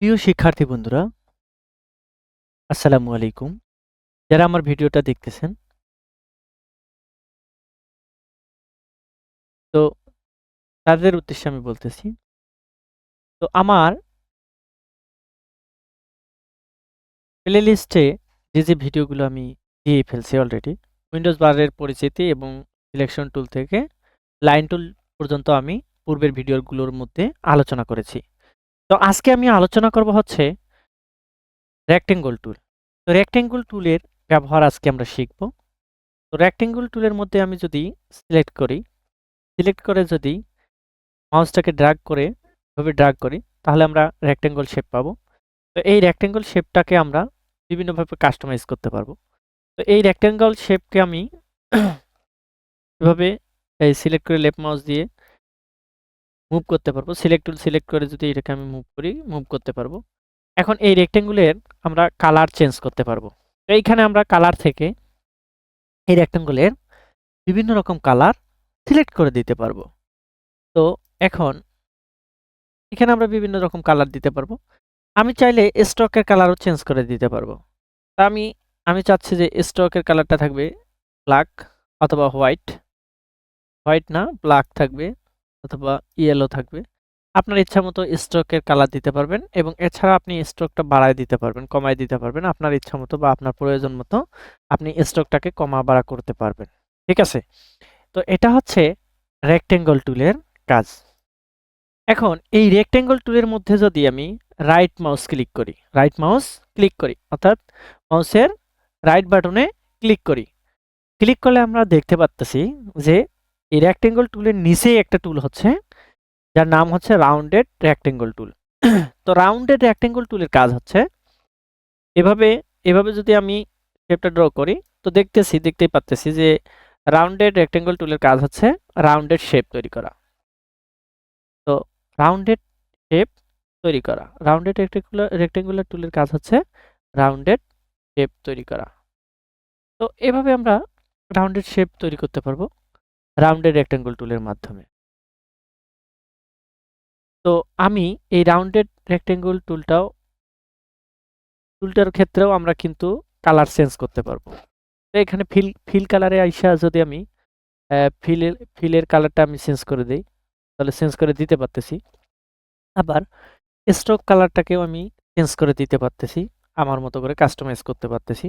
প্রিয় শিক্ষার্থী বন্ধুরা, আসসালামু আলাইকুম। যারা আমার ভিডিওটা দেখতেছেন, তো তাদের উদ্দেশ্যে আমি বলতেছি। তো আমার প্লেলিস্টে যে ভিডিওগুলো আমি দিয়ে ফেলছি অলরেডি, উইন্ডোজ বারের পরিচিতি এবং সিলেকশন টুল থেকে লাইন টুল পর্যন্ত আমি পূর্বের ভিডিওগুলোর মধ্যে আলোচনা করেছি। তো আজকে আমি আলোচনা করব হচ্ছে রেক্টেঙ্গল টুল। তো রেক্টেঙ্গল টুলের ব্যবহার আজকে আমরা শিখব। তো রেক্টেঙ্গল টুলের মধ্যে আমি যদি সিলেক্ট করে যদি মাউসটাকে ড্র্যাগ করি তাহলে আমরা রেক্টেঙ্গল শেপ পাবো। তো এই রেক্টেঙ্গল শেপটাকে আমরা বিভিন্নভাবে কাস্টমাইজ করতে পারবো। তো এই রেক্টেঙ্গল শেপকে আমি এভাবে সিলেক্ট করে লেফট মাউস দিয়ে মুভ করতে পারবো। সিলেক্ট টুল সিলেক্ট করে যদি এটাকে আমি মুভ করতে পারবো। এখন এই রেক্টেঙ্গুলের আমরা কালার চেঞ্জ করতে পারবো। তো এইখানে আমরা কালার থেকে এই রেক্টেঙ্গুলের বিভিন্ন রকম কালার সিলেক্ট করে দিতে পারবো। তো এখন এখানে আমরা বিভিন্ন রকম কালার দিতে পারবো। আমি চাইলে স্ট্রোকের কালারও চেঞ্জ করে দিতে পারবো। তা আমি চাচ্ছি যে স্ট্রোকের কালারটা থাকবে ব্ল্যাক অথবা হোয়াইট না ব্ল্যাক থাকবে অথবা ইয়েলো থাকবে। আপনার ইচ্ছা মতো স্ট্রোকের কালার দিতে পারবেন এবং এছাড়া আপনি স্ট্রোকটা বাড়ায় দিতে পারবেন, কমায় দিতে পারবেন। আপনার ইচ্ছা মতো বা আপনার প্রয়োজন মতো আপনি স্ট্রোকটাকে কমা বাড়া করতে পারবেন। ঠিক আছে? তো এটা হচ্ছে রেক্টেঙ্গল টুলের কাজ। এখন এই রেক্টেঙ্গল টুলের মধ্যে যদি আমি রাইট মাউস ক্লিক করি অর্থাৎ মাউসের রাইট বাটনে ক্লিক করলে আমরা দেখতে পাচ্ছি যে এই রেক্টেঙ্গল টুলের নিচেই একটা টুল হচ্ছে যার নাম হচ্ছে রাউন্ডেড রেক্টেঙ্গল টুল। তো রাউন্ডেড রেক্টেঙ্গল টুলের কাজ হচ্ছে এভাবে এভাবে যদি আমি শেপটা ড্র করি তো দেখতেই পাচ্ছি যে রাউন্ডেড রেক্টেঙ্গল টুলের কাজ হচ্ছে রাউন্ডেড শেপ তৈরি করা। তো রাউন্ডেড শেপ রাউন্ডেড রেক্টেঙ্গুলার টুলের কাজ হচ্ছে রাউন্ডেড শেপ তৈরি করা। তো এভাবে আমরা রাউন্ডেড শেপ তৈরি করতে পারবো রাউন্ডেড রেক্টেঙ্গল টুলের মাধ্যমে। তো আমি এই রাউন্ডেড রেক্টেঙ্গল টুলটার ক্ষেত্রেও আমরা কিন্তু কালার চেঞ্জ করতে পারবো। তো এখানে ফিল কালারে আইসা যদি আমি ফিলের কালারটা আমি চেঞ্জ করে দেই তাহলে চেঞ্জ করে দিতে পারতেছি। আবার স্ট্রোক কালারটাকেও আমি চেঞ্জ করে দিতে পারতেছি, আমার মতো করে কাস্টমাইজ করতে পারতেছি।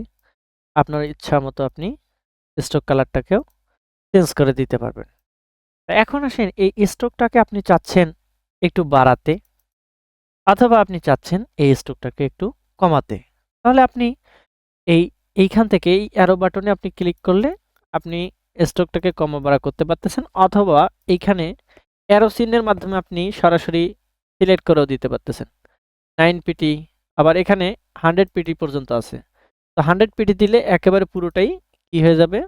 আপনার ইচ্ছা মতো আপনি স্ট্রোক কালারটাকেও চেঞ্জ করে দিতে পারবেন। এখন আসেন এই স্ট্রোকটাকে আপনি চাচ্ছেন একটু বাড়াতে অথবা আপনি চাচ্ছেন এই স্ট্রোকটাকে একটু কমাতে। তাহলে আপনি এইখান থেকে এই অ্যারো বাটনে আপনি ক্লিক করলে আপনি স্ট্রোকটাকে কমা বাড়া করতে পারতেছেন অথবা এইখানে অ্যারো চিহ্নের মাধ্যমে আপনি সরাসরি সিলেক্ট করেও দিতে পারতেছেন। 9 পিটি আবার এখানে 100 পিটি পর্যন্ত আছে। তো 100 পিটি দিলে একেবারে পুরোটাই কি হয়ে যাবে?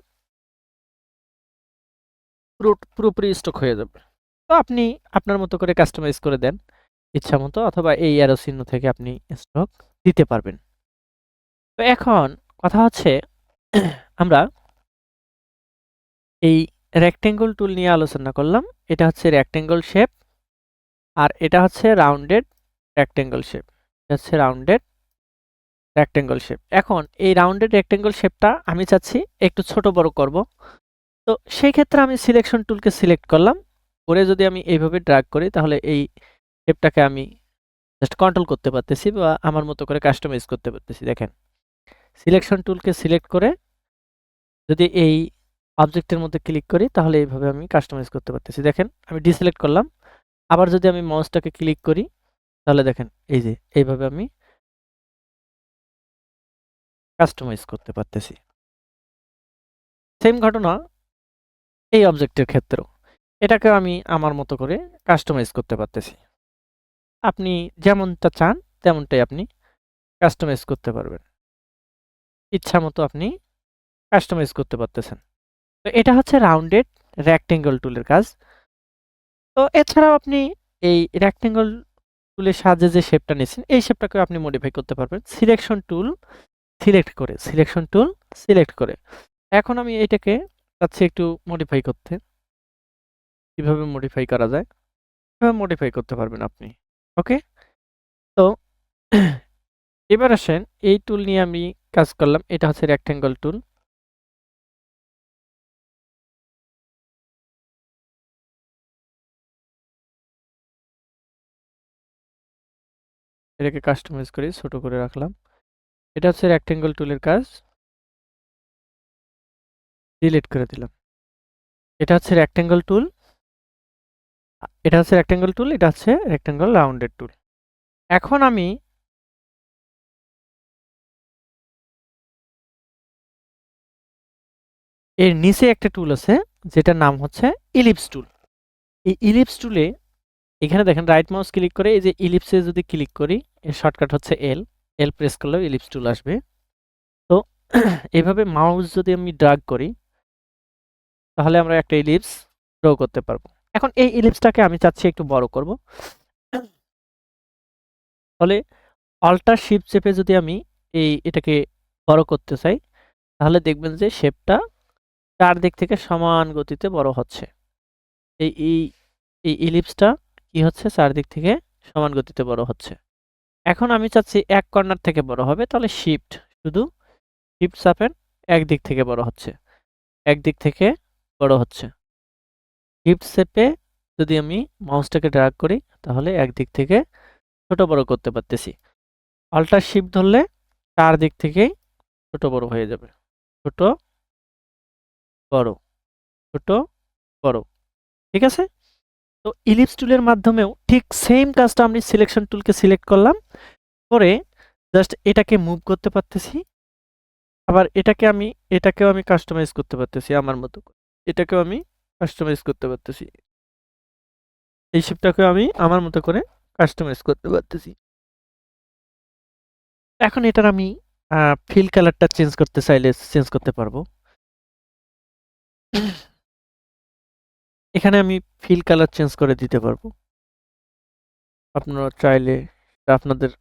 পুরোপুরি স্ট্রোক হয়ে যাবে। তো আপনি আপনার মতো করে কাস্টমাইজ করে দেন ইচ্ছা মতো অথবা এই অ্যারো চিহ্ন থেকে আপনি স্ট্রোক দিতে পারবেন। তো এখন কথা হচ্ছে আমরা এই রেক্টেঙ্গল টুল নিয়ে আলোচনা করলাম। এটা হচ্ছে রেক্টেঙ্গল শেপ আর এটা হচ্ছে রাউন্ডেড রেক্টেঙ্গল শেপ। এটা হচ্ছে রাউন্ডেড রেক্টেঙ্গল শেপ। এখন এই রাউন্ডেড রেক্টেঙ্গল শেপটা আমি চাচ্ছি একটু ছোট বড় করব। তো সেই ক্ষেত্রে আমি সিলেকশন টুলকে সিলেক্ট করলাম। করে যদি আমি এইভাবে ড্র্যাগ করি তাহলে এই শেপটাকে আমি জাস্ট কন্ট্রোল করতে পারতেছি বা আমার মতো করে কাস্টমাইজ করতে পারতেছি। দেখেন, সিলেকশন টুলকে সিলেক্ট করে যদি এই অবজেক্টের মধ্যে ক্লিক করি তাহলে এইভাবে আমি কাস্টমাইজ করতে পারতেছি। দেখেন, আমি ডিসিলেক্ট করলাম। আবার যদি আমি মাউসটাকে ক্লিক করি তাহলে দেখেন এই যে এইভাবে আমি কাস্টমাইজ করতে পারতেছি। সেম ঘটনা এই অবজেক্টের ক্ষেত্রেও। এটাকে আমি আমার মতো করে কাস্টমাইজ করতে পারতেছি। আপনি যেমনটা চান তেমনটাই আপনি কাস্টমাইজ করতে পারবেন। ইচ্ছা মতো আপনি কাস্টমাইজ করতে পারতেছেন। তো এটা হচ্ছে রাউন্ডেড রেক্টেঙ্গল টুলের কাজ। তো এছাড়াও আপনি এই রেক্টেঙ্গল টুলের সাহায্যে যে শেপটা নিয়েছেন এই শেপটাকেও আপনি মডিফাই করতে পারবেন সিলেকশন টুল সিলেক্ট করে। এখন আমি এটাকে চাচ্ছি একটু মডিফাই করতে। কিভাবে মডিফাই করা যায়? এভাবে মডিফাই করতে পারবেন আপনি। ওকে? তো এবার আসেন এই টুল নিয়ে আমি কাজ করলাম। এটা হচ্ছে রেক্ট্যাঙ্গল টুল। এটাকে কাস্টমাইজ করে ছোট করে রাখলাম। এটা হচ্ছে রেক্ট্যাঙ্গল টুলের কাজ। ডিলিট করে দিলাম। এটা হচ্ছে রেক্ট্যাঙ্গল টুল। এটা হচ্ছে রেক্ট্যাঙ্গল টুল, এটা হচ্ছে রেক্ট্যাঙ্গল রাউন্ডেড টুল। এখন আমি এর নিচে একটা টুল আছে যেটার নাম হচ্ছে ইলিপস টুল। এই ইলিপস টুলে এখানে দেখেন রাইট মাউস ক্লিক করে এই যে ইলিপসে যদি ক্লিক করি, এর শর্টকাট হচ্ছে এল। এল প্রেস করলেও ইলিপস টুল আসবে। তো এভাবে মাউস যদি আমি ড্রাগ করি তাহলে আমরা একটা ইলিপস ড্র করতে পারবো। এখন এই ইলিপসটাকে আমি চাচ্ছি একটু বড় করব। তাহলে অল্টার শিফট চেপে যদি আমি এটাকে বড় করতে চাই তাহলে দেখবেন যে শেপটা চারদিক থেকে সমান গতিতে বড় হচ্ছে। এই এই এই ইলিপসটা কি হচ্ছে, চারদিক থেকে সমান গতিতে বড় হচ্ছে। এখন আমি চাচ্ছি এক কর্নার থেকে বড় হবে, তাহলে শিফট, শুধু শিফট চাপেন, একদিক থেকে বড় হচ্ছে, একদিক থেকে বড় হচ্ছে। শিফট চেপে যদি আমি মাউসটাকে ড্র্যাগ করি তাহলে একদিক থেকে ছোট বড় করতে পারতেছি। অল্টার শিফট ধরলে চারদিক থেকেই ছোট বড় হয়ে যাবে। ছোট বড়, ছোট বড়। ঠিক আছে? তো ইলিপস টুলের মাধ্যমেও ঠিক সেম কাজটা আমি সিলেকশন টুলকে সিলেক্ট করলাম, করে জাস্ট এটাকে মুভ করতে পারতেছি। আবার এটাকেও আমি কাস্টমাইজ করতে পারতেছি আমার মতো করে। এটাকেও আমি কাস্টমাইজ করতে পারতেছি। এই শেপটাকেও আমি আমার মতো করে কাস্টমাইজ করতে পারতেছি। এখন এটার আমি ফিল কালারটা চেঞ্জ করতে চাইলে চেঞ্জ করতে পারবো। এখানে আমি ফিল কালার চেঞ্জ করে দিতে পারবো। আপনারা চাইলে আপনাদের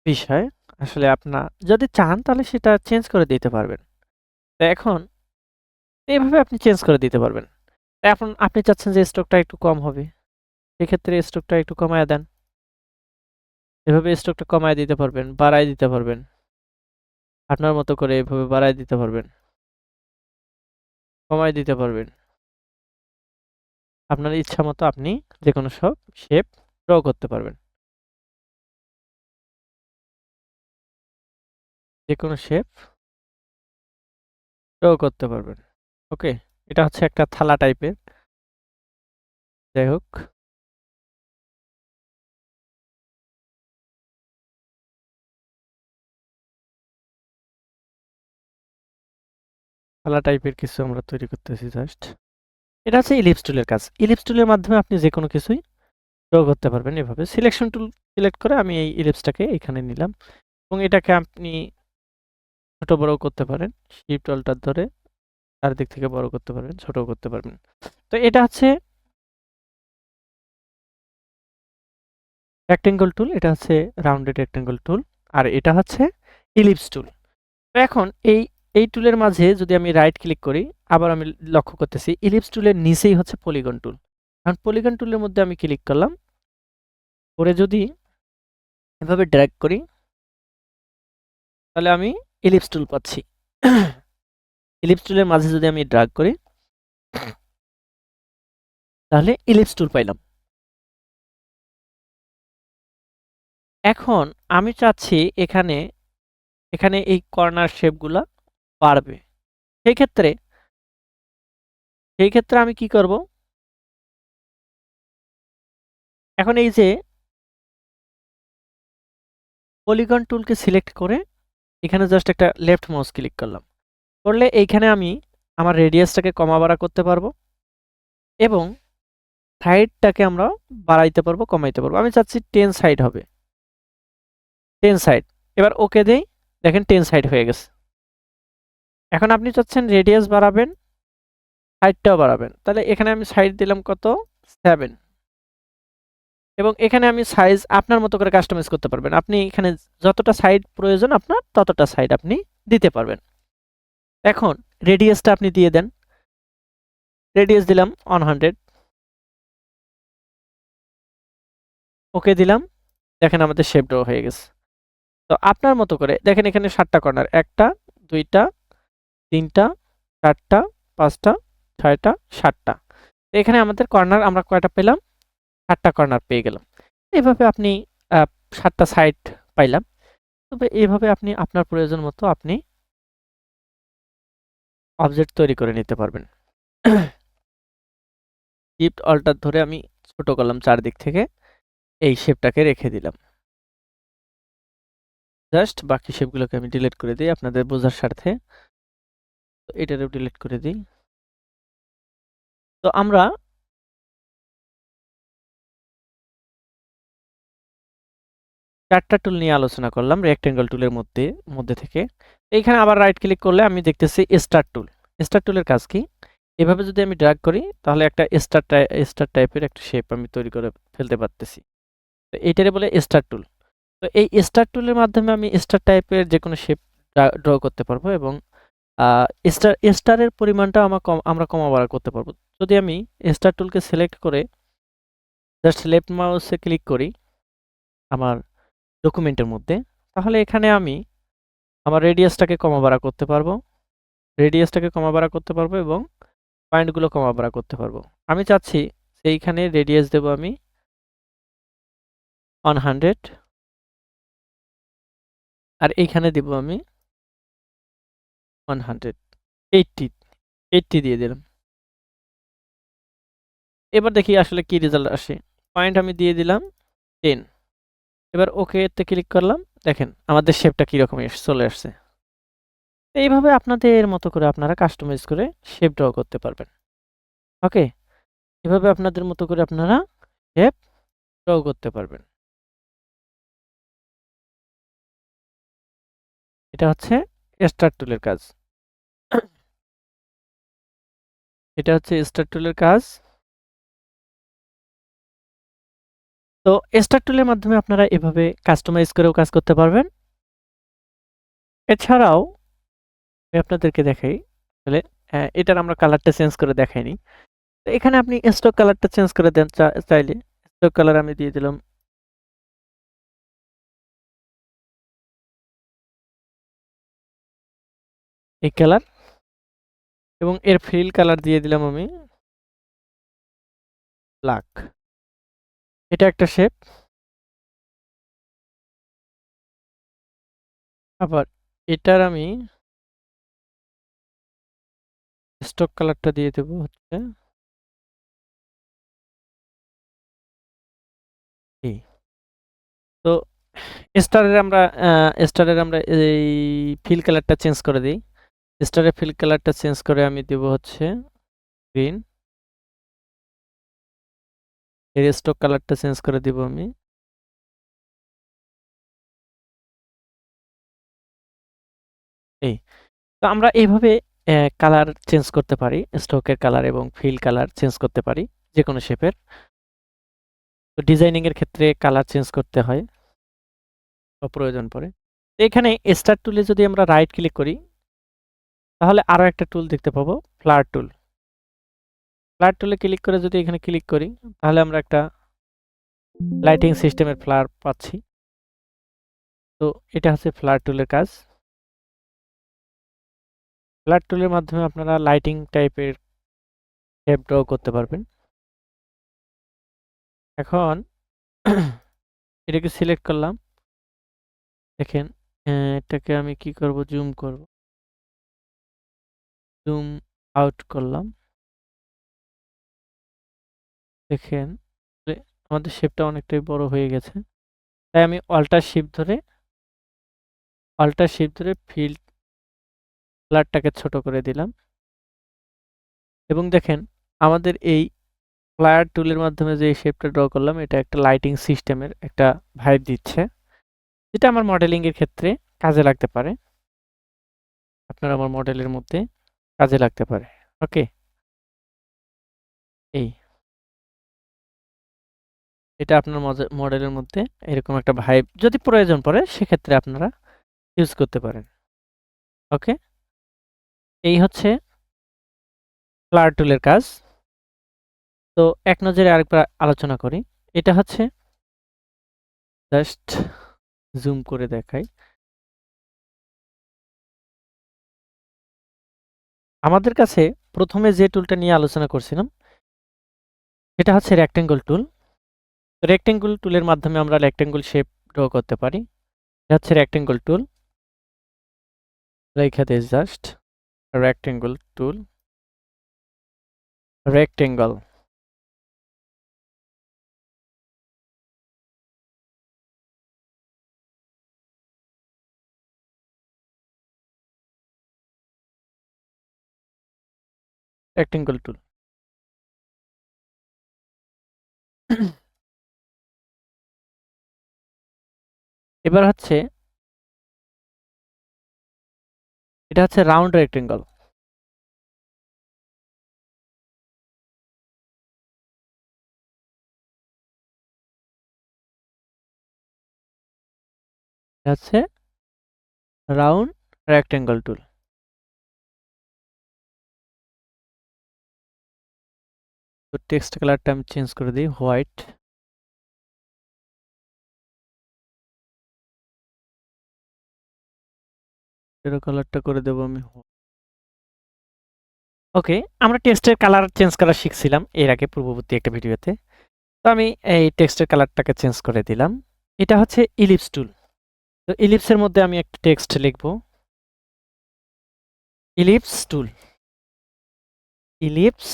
বিষয়, আসলে আপনার যদি চান তাহলে সেটা চেঞ্জ করে দিতে পারবেন। তো এখন এইভাবে আপনি চেঞ্জ করে দিতে পারবেন। এখন আপনি চাচ্ছেন যে স্ট্রোকটা একটু কম হবে, সেক্ষেত্রে স্ট্রোকটা একটু কমায় দেন। এভাবে স্ট্রোকটা কমায় দিতে পারবেন, বাড়ায় দিতে পারবেন। আপনার মতো করে এভাবে বাড়ায় দিতে পারবেন, কমায় দিতে পারবেন। আপনার ইচ্ছা মতো আপনি যেকোনো সব শেপ ড্র করতে পারবেন। যেকোনো শেপ ড্র করতে পারবেন। ওকে? এটা হচ্ছে একটা থালা টাইপের। যাই হোক, থালা টাইপের কিছু আমরা তৈরি করতেছি জাস্ট। এটা হচ্ছে ইলিপস টুলের কাজ। ইলিপস টুলের মাধ্যমে আপনি যেকোনো কিছুই ড্র করতে পারবেন এভাবে। সিলেকশন টুল সিলেক্ট করে আমি এই ইলিপসটাকে এখানে নিলাম এবং এটাকে আপনি ছোট বড় করতে পারেন। শিফট অল্টার ধরে চারদিক থেকে বড় করতে পারবেন, ছোটও করতে পারবেন। তো এটা হচ্ছে রেক্টেঙ্গল টুল, এটা হচ্ছে রাউন্ডেড রেক্টেঙ্গল টুল, আর এটা হচ্ছে ইলিপস টুল। তো এখন এই টুলের মাঝে যদি আমি রাইট ক্লিক করি, আবার আমি লক্ষ্য করতেছি ইলিপস টুলের নিচেই হচ্ছে পলিগন টুল। এখন পলিগন টুলের মধ্যে আমি ক্লিক করলাম, করে যদি এভাবে ড্র্যাগ করি তাহলে আমি ইলিপস টুল পাচ্ছি। ইলিপস টুলের মাঝে যদি আমি ড্র্যাগ করি তাহলে ইলিপস টুল পাইলাম। এখন আমি চাচ্ছি এখানে এখানে এই কর্নার শেপগুলা বাড়বে। সেই ক্ষেত্রে আমি কি করব, এখন এই যে পলিগন টুলকে সিলেক্ট করে এখানে জাস্ট একটা লেফট মাউস ক্লিক করলাম, করলে এইখানে আমি আমার রেডিয়াসটাকে কমা বাড়া করতে পারবো এবং সাইডটাকে আমরা বাড়াইতে পারবো, কমাইতে পারবো। আমি চাচ্ছি 10 সাইড হবে, 10 সাইড। এবার ওকে দেই, দেখেন 10 সাইড হয়ে গেছে। এখন আপনি চাচ্ছেন রেডিয়াস বাড়াবেন, সাইডটাও বাড়াবেন, তাহলে এখানে আমি সাইড দিলাম কত, 7, এবং এখানে আমি সাইজ আপনার মতো করে কাস্টমাইজ করতে পারবেন। আপনি এখানে যতটা সাইড প্রয়োজন আপনার ততটা সাইড আপনি দিতে পারবেন। এখন রেডিয়াসটা আপনি দিয়ে দেন, রেডিয়াস দিলাম 100, ওকে দিলাম। দেখেন আমাদের শেপ ড্র হয়ে গেছে। তো আপনার মতো করে দেখেন এখানে ৭টা কর্নার ১টা, ২টা, ৩টা, ৪টা, ৫টা, ৬টা, ৭টা। এখানে আমাদের কর্নার আমরা কয়টা পেলাম? ৭টা কর্নার পেয়ে গেলাম। এভাবে আপনি আ ৭টা সাইড পাইলাম। তবে এভাবে আপনি আপনার প্রয়োজন মতো আপনি অবজেক্ট তৈরি করে নিতে পারবেন। শিফট অল্টার ধরে আমি ছোট করলাম চারদিক থেকে। এই শেপটাকে রেখে দিলাম। জাস্ট বাকি শেপগুলোকে আমি ডিলিট করে দেই আপনাদের বোঝার স্বার্থে। তো এটারেও ডিলিট করে দেই। তো আমরা ৪ টা টুল নিয়ে আলোচনা করলাম রেক্টেঙ্গল টুলের মধ্যে থেকে। এইখানে আবার রাইট ক্লিক করলে আমি দেখতেছি স্টার টুল। স্টার টুলের কাজ কি? এভাবে যদি আমি ড্র্যাগ করি তাহলে একটা স্টার টাইপের একটা শেপ আমি তৈরি করে ফেলতে পারতেছি। তো এইটারে বলে স্টার টুল। তো এই স্টার টুলের মাধ্যমে আমি স্টার টাইপের যেকোনো শেপ ড্র করতে পারবো এবং আ স্টারের পরিমাণটা আমরা কমা বাড়া করতে পারবো। যদি আমি স্টার টুলকে সিলেক্ট করে জাস্ট লেফট মাউসে ক্লিক করি আমার ডকুমেন্টের মধ্যে, তাহলে এখানে আমি আমার রেডিয়াসটাকে কমা বাড়া করতে পারবো। রেডিয়াসটাকে কমা বাড়া করতে পারবো এবং পয়েন্টগুলো কমা বাড়া করতে পারবো। আমি চাচ্ছি সেইখানে রেডিয়াস দেব আমি 100 আর এইখানে দিব আমি 100 80 80 দিয়ে দিলাম। এবার দেখি আসলে কি রেজাল্ট আসে। পয়েন্ট আমি দিয়ে দিলাম 10। এবার ওকে তে ক্লিক করলাম। দেখেন আমাদের শেপটা কিরকম চলে আসছে। এইভাবে আপনাদের মতো করে আপনারা কাস্টমাইজ করে শেপ ড্র করতে পারবেন। ওকে? এভাবে আপনাদের মতো করে আপনারা শেপ ড্র করতে পারবেন। এটা হচ্ছে স্টার টুলের কাজ। এটা হচ্ছে স্টার টুলের কাজ। তো স্টার টুলের মাধ্যমে আপনারা এভাবে কাস্টমাইজ করেও কাজ করতে পারবেন। এছাড়াও আমি আপনাদেরকে দেখাই আসলে এটার আমরা কালারটা চেঞ্জ করে দেখাইনি। তো এখানে আপনি স্টক কালারটা চেঞ্জ করে দেন চাইলে। স্টক কালার আমি দিয়ে দিলাম এই কালার এবং এর ফিল কালার দিয়ে দিলাম আমি ব্ল্যাক। এটা একটা শেপ। আবার এটার আমি স্টক কালারটা দিয়ে দেব হচ্ছে এই। তো স্টারের আমরা এই ফিল কালারটা চেঞ্জ করে দেই। স্টারের ফিল কালারটা চেঞ্জ করে আমি দেব হচ্ছে গ্রিন। এর স্টক কালারটা চেঞ্জ করে দিব আমি এই। তো আমরা এইভাবে কালার চেঞ্জ করতে পারি। স্টকের কালার এবং ফিল কালার চেঞ্জ করতে পারি যেকোনো শেপের। তো ডিজাইনিং এর ক্ষেত্রে কালার চেঞ্জ করতে হয় বা প্রয়োজন পড়ে। তো এখানে স্টার টুলে যদি আমরা রাইট ক্লিক করি তাহলে আরো একটা টুল দেখতে পাবো ফ্লার টুল। ফ্লার টুলে ক্লিক করে যদি এখানে ক্লিক করি তাহলে আমরা একটা লাইটিং সিস্টেমের ফ্লার পাচ্ছি। তো এটা হচ্ছে ফ্লার টুলের কাজ। ফ্লার টুলের মাধ্যমে আপনারা লাইটিং টাইপের শেপ ড্র করতে পারবেন। এখন এটাকে সিলেক্ট করলাম। দেখেন এটাকে আমি কি করব জুম করব। জুম আউট করলাম। দেখেন যে আমাদের শেপটা অনেকটাই বড় হয়ে গেছে। তাই আমি অল্টার শিফট ধরে ফিল কালারটাকে ছোট করে দিলাম এবং দেখেন আমাদের এই ফ্লায়ার টুলের মাধ্যমে যে শেপটা ড্র করলাম এটা একটা লাইটিং সিস্টেমের একটা ভাইব দিচ্ছে যেটা আমার মডেলিং এর ক্ষেত্রে কাজে লাগতে পারে। আপনার আমার মডেলের মধ্যে কাজে লাগতে পারে। ওকে? এই এটা আপনার মডেলের মধ্যে এরকম একটা ভাইব যদি প্রয়োজন পড়ে সেক্ষেত্রে আপনারা ইউজ করতে পারেন। ওকে? এই হচ্ছে ফ্লায়ার টুলের কাজ। তো এক নজরে আরেকবার আলোচনা করি। এটা হচ্ছে জাস্ট জুম করে দেখাই। আমাদের কাছে প্রথমে যে টুলটা নিয়ে আলোচনা করছিলাম সেটা হচ্ছে রেক্টেঙ্গল টুল। রেক্টেঙ্গল টুলের মাধ্যমে আমরা রেক্টেঙ্গল শেপ ড্র করতে পারি। এটা হচ্ছে রেক্টেঙ্গল টুল। লেখা this just rectangle tool, rectangle. Rectangle tool. এবার হচ্ছে এটা হচ্ছে রাউন্ড রেক্টেঙ্গল। এটা হচ্ছে রাউন্ড রেক্টেঙ্গল টুল। তো টেক্সট কালারটা আমি চেঞ্জ করে দিই হোয়াইট। এর কালারটা করে দেব আমি। ওকে, আমরা টেক্সটের কালার চেঞ্জ করা শিখছিলাম এর আগে পূর্ববর্তী একটা ভিডিওতে। তো আমি এই টেক্সটের কালারটাকে চেঞ্জ করে দিলাম। এটা হচ্ছে ইলিপস টুল। তো ইলিপসের মধ্যে আমি একটা টেক্সট লিখব। ইলিপস টুল, ইলিপস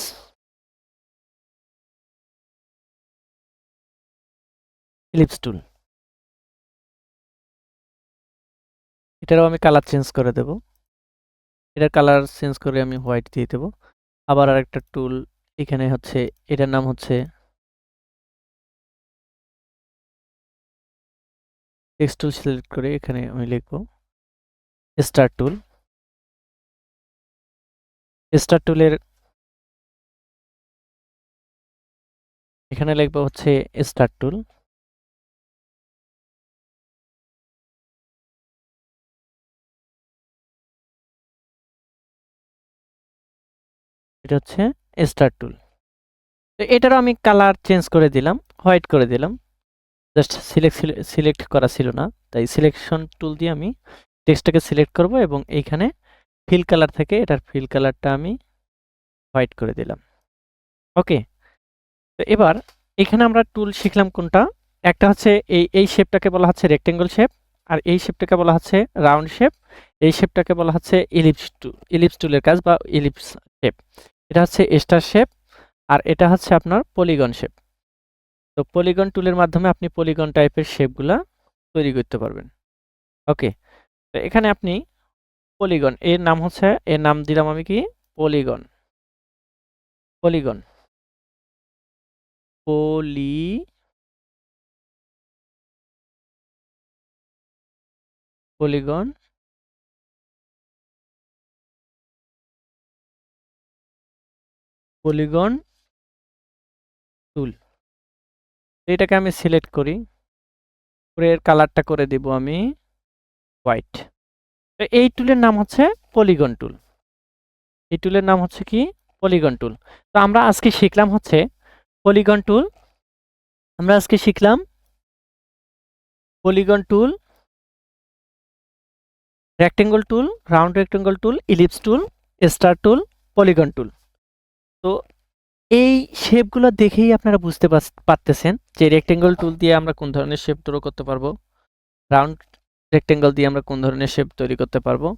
ইলিপস টুল। এটারও আমি কালার চেঞ্জ করে দেব। এটার কালার চেঞ্জ করে আমি হোয়াইট দিয়ে দেব। আবার আরেকটা টুল এখানে হচ্ছে, এটার নাম হচ্ছে টেক্সট টুল। সিলেক্ট করে এখানে আমি লিখব স্টার টুল। স্টার টুলের এখানে লিখব হচ্ছে স্টার টুল। এটা হচ্ছে স্টার টুল। তো এটারও আমি কালার চেঞ্জ করে দিলাম, হোয়াইট করে দিলাম। জাস্ট সিলেক্ট করা ছিল না, তাই সিলেকশন টুল দিয়ে আমি টেক্সটটাকে সিলেক্ট করব এবং এইখানে ফিল কালার থেকে এটার ফিল কালারটা আমি হোয়াইট করে দিলাম। ওকে, তো এবার এখানে আমরা টুল শিখলাম কোনটা? একটা হচ্ছে এই শেপটাকে বলা হচ্ছে রেক্টেঙ্গল শেপ, আর এই শেপটাকে বলা হচ্ছে রাউন্ড শেপ, এই শেপটাকে বলা হচ্ছে ইলিপস টুল। ইলিপস টুলের কাজ বা ইলিপস শেপ। এটা হচ্ছে স্টার শেপ, আর এটা হচ্ছে আপনার পলিগন শেপ। তো পলিগন টুলের মাধ্যমে আপনি পলিগন টাইপের শেপগুলা তৈরি করতে পারবেন। ওকে, তো এখানে আপনি পলিগন এর নাম হচ্ছে, এর নাম দিলাম আমি কি পলিগন। পলিগন পলি পলিগন পলিগন টুল। এটাকে আমি সিলেক্ট করি, করে এর কালারটা করে দিব আমি হোয়াইট। তো এই টুলের নাম হচ্ছে পলিগন টুল। এই টুলের নাম হচ্ছে কি পলিগন টুল। তো আমরা আজকে শিখলাম হচ্ছে পলিগন টুল। আমরা আজকে শিখলাম পলিগন টুল, রেক্টেঙ্গল টুল, রাউন্ড রেক্টেঙ্গল টুল, ইলিপস টুল, স্টার টুল, পলিগন টুল। তো এই শেপগুলো দেখেই আপনারা বুঝতে পারতেছেন যে রেক্টেঙ্গল টুল দিয়ে আমরা কোন ধরনের শেপ ড্র করতে পারবো, রাউন্ড রেক্টেঙ্গল দিয়ে আমরা কোন ধরনের শেপ তৈরি করতে পারবো,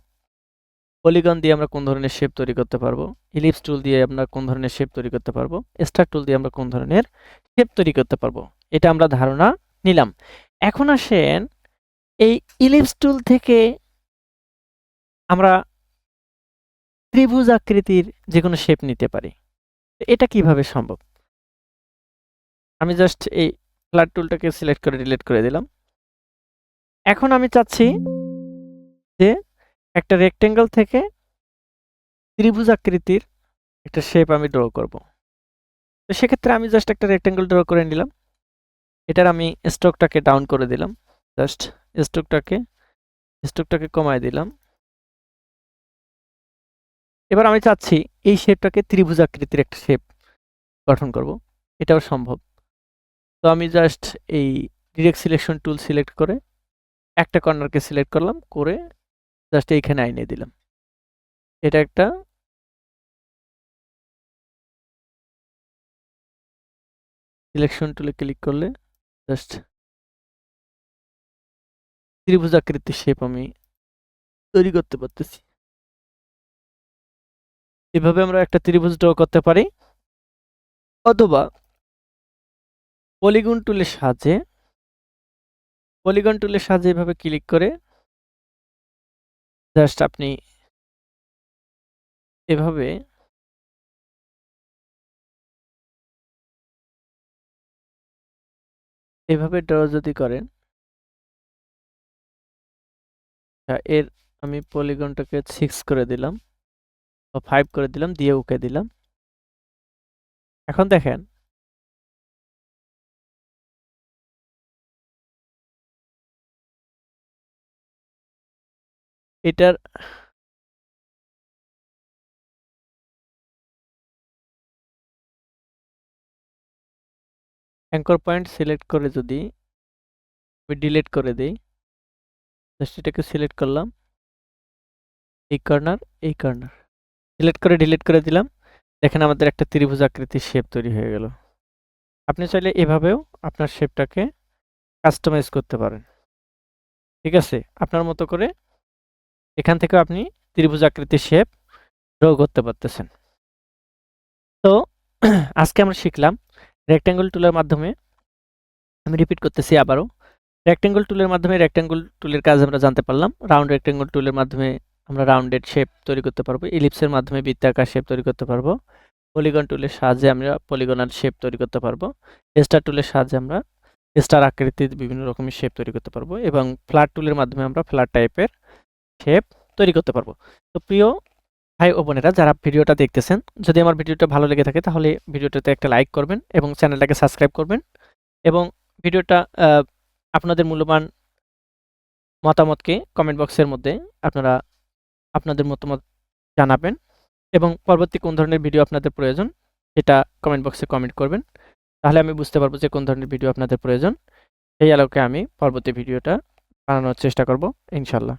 পলিগন দিয়ে আমরা কোন ধরনের শেপ তৈরি করতে পারবো, ইলিপস টুল দিয়ে আমরা কোন ধরনের শেপ তৈরি করতে পারবো, স্টার টুল দিয়ে আমরা কোন ধরনের শেপ তৈরি করতে পারবো। এটা আমরা ধারণা নিলাম। এখন আসেন এই ইলিপস টুল থেকে আমরা ত্রিভুজ আকৃতির যে কোনো শেপ নিতে পারি। এটা কিভাবে সম্ভব? আমি জাস্ট এই ফ্ল্যাট টুলটাকে সিলেক্ট করে ডিলিট করে দিলাম। এখন আমি চাচ্ছি যে একটা রেক্টেঙ্গল থেকে ত্রিভুজ আকৃতির একটা শেপ আমি ড্র করব। তো সেক্ষেত্রে আমি জাস্ট একটা রেক্টেঙ্গল ড্র করে নিলাম। এটার আমি স্ট্রোকটাকে ডাউন করে দিলাম, জাস্ট স্ট্রোকটাকে কমায় দিলাম। এবার আমি চাচ্ছি এই শেপটাকে ত্রিভুজ আকৃতির একটা শেপ গঠন করব। এটাও সম্ভব। তো আমি জাস্ট এই ডিরেক্ট সিলেকশন টুল সিলেক্ট করে একটা কর্নারকে সিলেক্ট করলাম, করে জাস্ট এইখানে আইনে দিলাম। এটা একটা সিলেকশন টুলে ক্লিক করলে জাস্ট ত্রিভুজ আকৃতির শেপ আমি তৈরি করতে পারতেছি। এভাবে আমরা একটা ত্রিভুজ ড্র করতে পারি, অথবা পলিগন টুলের সাহায্যে এভাবে ক্লিক করে জাস্ট আপনি এভাবে ড্র যদি করেন, এর আমি পলিগনটাকে 6 করে দিলাম বা 5 করে দিলাম, দিয়ে ওকে দিলাম। এখন দেখেন এটার অ্যাঙ্কর পয়েন্ট সিলেক্ট করে যদি আমি ডিলিট করে দেই, জাস্ট এটাকে সিলেক্ট করলাম, এই কর্নার সিলেক্ট করে ডিলিট করে দিলাম। দেখেন আমাদের একটা ত্রিভুজ আকৃতির শেপ তৈরি হয়ে গেল। আপনি চাইলে এভাবেও আপনার শেপটাকে কাস্টমাইজ করতে পারেন। ঠিক আছে, আপনার মতো করে এখান থেকে আপনি ত্রিভুজ আকৃতির শেপ ড্র করতে পারতেছেন। তো আজকে আমরা শিখলাম রেক্ট্যাঙ্গল টুলের মাধ্যমে, আমি রিপিট করতেছি আবারও, রেক্ট্যাঙ্গল টুলের মাধ্যমে রেক্ট্যাঙ্গল টুলের কাজ আমরা জানতে পারলাম। রাউন্ড রেক্ট্যাঙ্গল টুলের মাধ্যমে আমরা রাউন্ডেড শেপ তৈরি করতে পারবো, ইলিপসের মাধ্যমে বৃত্তাকার শেপ তৈরি করতে পারবো, পলিগন টুলের সাহায্যে আমরা পলিগনাল শেপ তৈরি করতে পারবো, স্টার টুলের সাহায্যে আমরা স্টার আকৃতির বিভিন্ন রকমের শেপ তৈরি করতে পারবো, এবং ফ্ল্যাট টুলের মাধ্যমে আমরা ফ্ল্যাট টাইপের শেপ তৈরি করতে পারবো। তো প্রিয় ভাই ও বোনেরা, যারা ভিডিওটা দেখতেছেন, যদি আমার ভিডিওটা ভালো লেগে থাকে তাহলে ভিডিওটাতে একটা লাইক করবেন এবং চ্যানেলটাকে সাবস্ক্রাইব করবেন, এবং ভিডিওটা আপনাদের মূল্যবান মতামতকে কমেন্ট বক্সের মধ্যে আপনারা আপনাদের মতামত জানাবেন, এবং পরবর্তী কোন ধরনের ভিডিও আপনাদের প্রয়োজন সেটা কমেন্ট বক্সে কমেন্ট করবেন। তাহলে আমি বুঝতে পারবো যে কোন ধরনের ভিডিও আপনাদের প্রয়োজন। সেই আলোকে আমি পরবর্তী ভিডিওটা বানানোর চেষ্টা করব ইনশাল্লাহ।